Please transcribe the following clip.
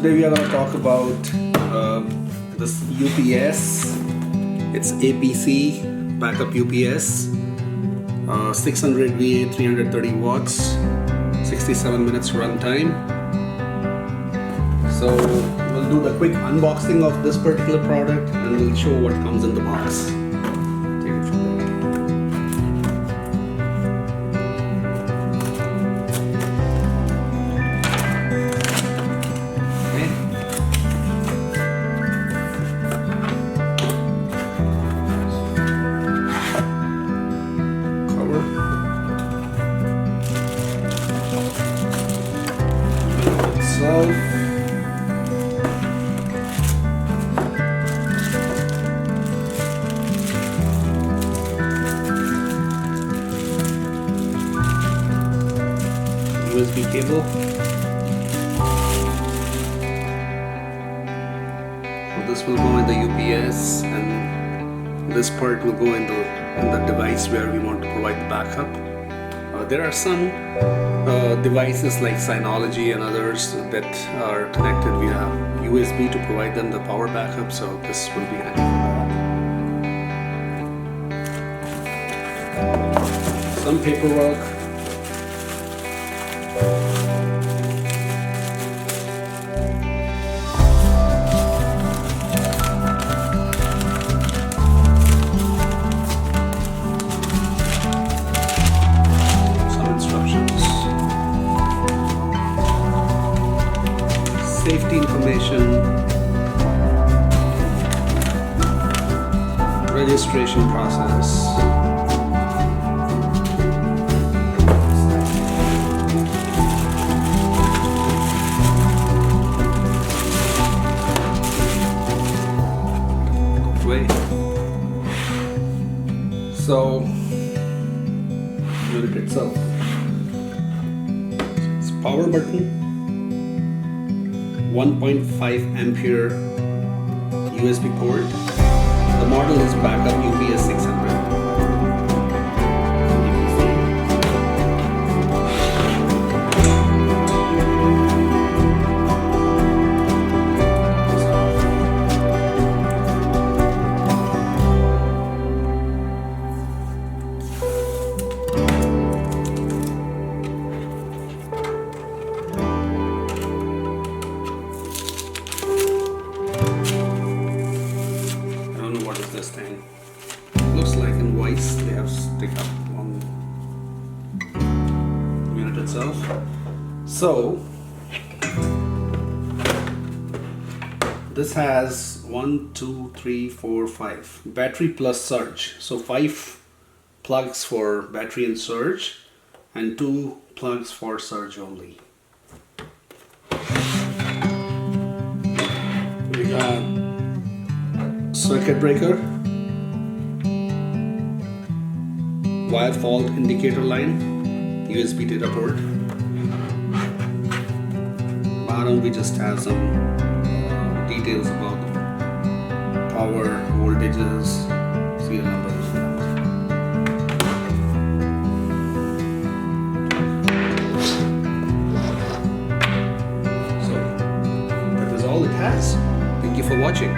today we are going to talk about this UPS. It's APC backup UPS, 600 VA, 330 watts, 67 minutes runtime. So we'll do the quick unboxing of this particular product and we'll show what comes in the box. Take it from there. USB cable. So this will go in the UPS and this part will go in the device where we want to provide the backup. There are some devices like Synology and others that are connected via USB to provide them the power backup, so this will be handy for that. Some paperwork. Safety information, registration process, so unit itself, it's power button, 1.5 ampere USB port. The model is backup BE600. What is this thing? Looks like in Weiss they have stick up on the unit itself. So this has 1, 2, 3, 4, 5 battery plus surge. So 5 plugs for battery and surge and 2 plugs for surge only. We got circuit breaker, wire fault indicator line, USB data port. Bottom we just have some details about the power, voltages, serial numbers. So that is all it has. Thank you for watching.